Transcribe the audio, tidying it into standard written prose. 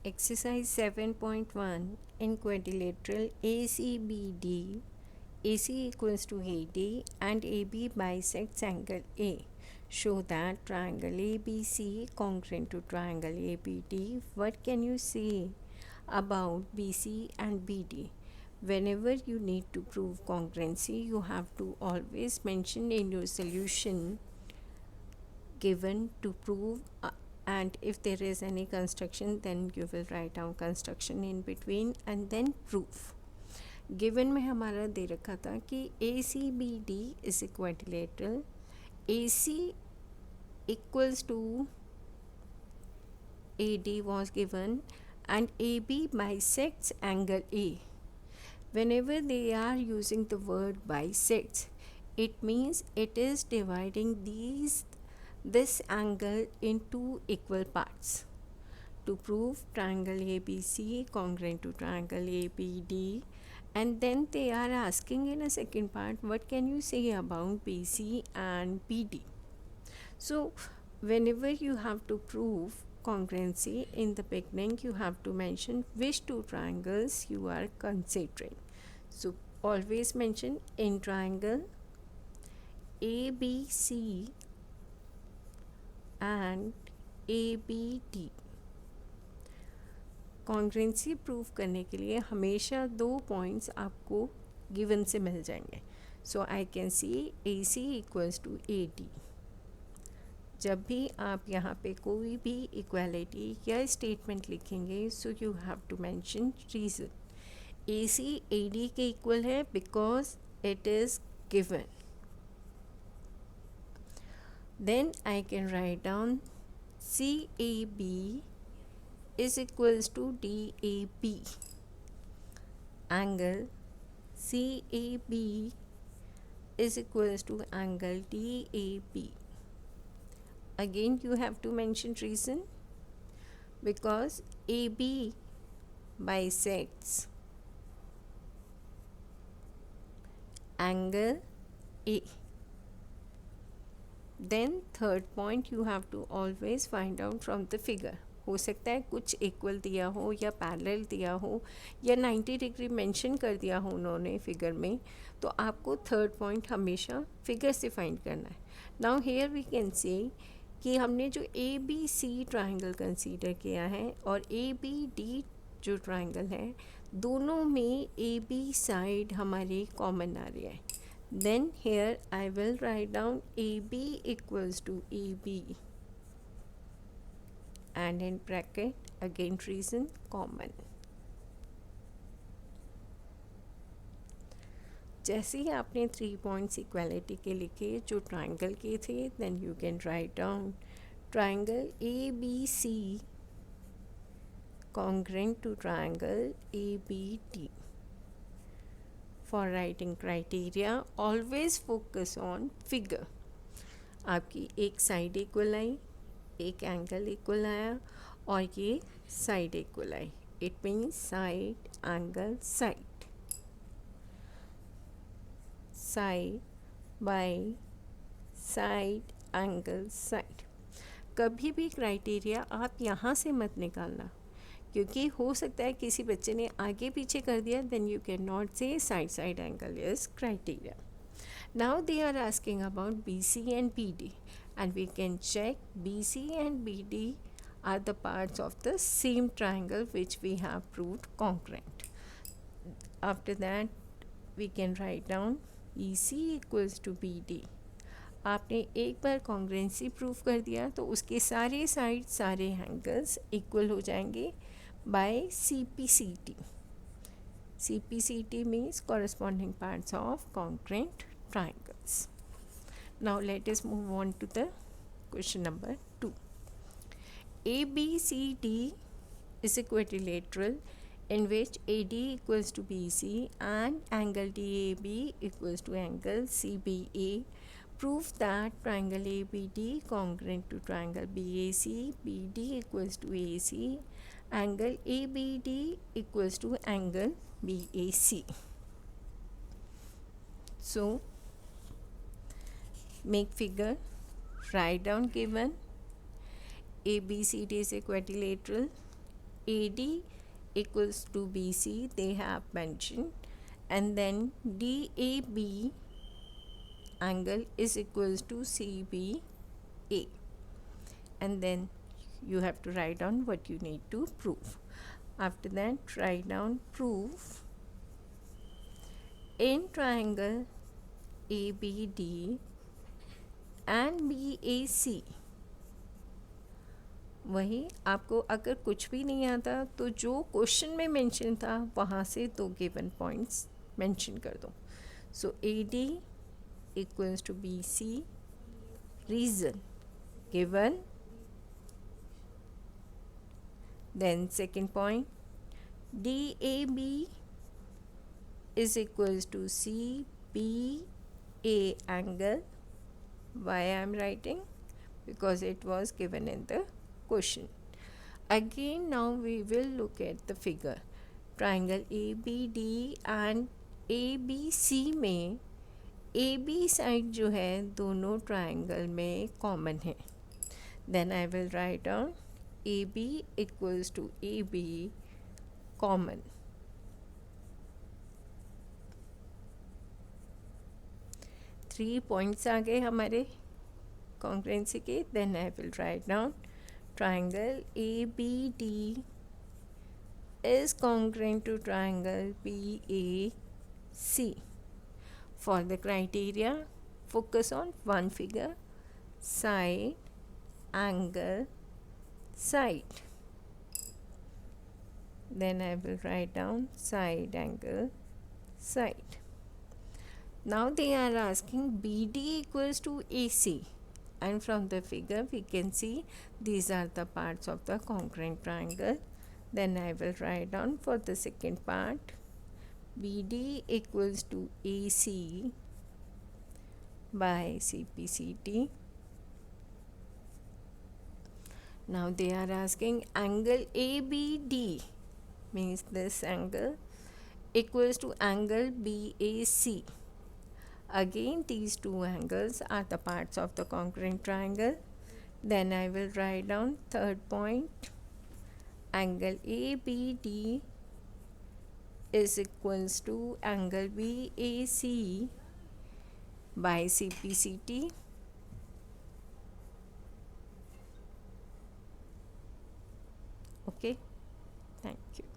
Exercise 7.1 in quadrilateral ACBD, AC equals to AD and AB bisects angle A. Show that triangle ABC congruent to triangle ABD. What can you say about BC and BD? Whenever you need to prove congruency, you have to always mention in your solution given to prove and if there is any construction then you will write down construction in between and then proof. Given में हमारा दे रखा था कि A C B D is quadrilateral, A C equals to A D was given and AB bisects angle A. Whenever they are using the word bisects, it means it is dividing this angle into equal parts. To prove triangle ABC congruent to triangle ABD, and then they are asking in a second part, what can you say about BC and BD? So whenever you have to prove congruency, in the beginning you have to mention which two triangles you are considering. So always mention in triangle ABC and ABD. कॉन्ग्रेंसी prove करने के लिए हमेशा 2 points आपको given से मिल जाएंगे. So I can see A C equals to A D. जब भी आप यहाँ पे कोई भी इक्वालिटी या स्टेटमेंट लिखेंगे, so you have to mention reason. A C A D के इक्वल है because it is given. Then I can write down C A B is equals to DAB. Angle CAB is equals to angle DAB. Again you have to mention reason, because AB bisects angle A. Then third point you have to always find out from the figure. हो सकता है कुछ equal दिया हो या parallel दिया हो या 90 डिग्री मेंशन कर दिया हो उन्होंने फिगर में, तो आपको थर्ड पॉइंट हमेशा फिगर से फाइंड करना है. Now here we can say कि हमने जो A B C triangle consider किया है और ए बी डी जो ट्राइंगल है, दोनों में ए बी साइड हमारे कॉमन आ रही है. Then here I will write down A B equals to A B and in bracket again reason common. जैसे ही आपने 3 पॉइंट्स इक्वालिटी के लिखे जो ट्राइंगल के थे, then you can write down triangle A B C congruent to triangle ABD. For writing criteria, always focus on figure. आपकी एक side equal आई, एक एंगल इक्वल आया और ये side equal I. It means side angle side, side by side angle side. कभी भी criteria आप यहाँ से मत निकालना, क्योंकि हो सकता है किसी बच्चे ने आगे पीछे कर दिया, देन यू कैन नॉट से side side angle is criteria. Now they are asking about BC and BD, and we can check BC and BD are the parts of the same triangle which we have proved congruent. After that we can write down BC equals to BD. आपने एक बार कॉन्ग्रेंसी prove कर दिया तो उसके सारे side सारे angles equal हो जाएंगे bye CPCT. CPCT means corresponding parts of congruent triangles. Now let us move on to the question number 2. ABCD is a quadrilateral in which AD equals to BC and angle DAB equals to angle CBA. Prove that triangle ABD congruent to triangle BAC, BD equals to AC, angle ABD equals to angle BAC. So make figure, write down given ABCD is a quadrilateral AD equals to BC, they have mentioned, and then DAB angle is equals to CBA, and then you have to write down what you need to prove. After that, write down proof in triangle ABD and BAC. वही आपको अगर कुछ भी नहीं आता तो जो question में मेंशन था वहाँ से दो गिवन पॉइंट्स मेंशन कर दो. सो AD equals to BC, reason given. Then second point, DAB is equals to CBA angle. Why I am writing? Because it was given in the question. Again, now we will look at the figure. Triangle ABD and ABC में AB side जो है दोनों triangle में common है. Then I will write down AB equals to AB common. Three points आ गए हमारे congruency के. Then I will write down triangle ABD is congruent to triangle BAC. For the criteria, focus on one figure, side, angle, side. Then I will write down side, angle, side. Now they are asking BD equals to AC. And from the figure we can see these are the parts of the congruent triangle. Then I will write down for the second part, BD equals to AC by CPCT. Now they are asking angle ABD, means this angle, equals to angle BAC. Again, these two angles are the parts of the congruent triangle. Then I will write down third point, angle ABD is equals to angle BAC by CPCT. Okay, thank you.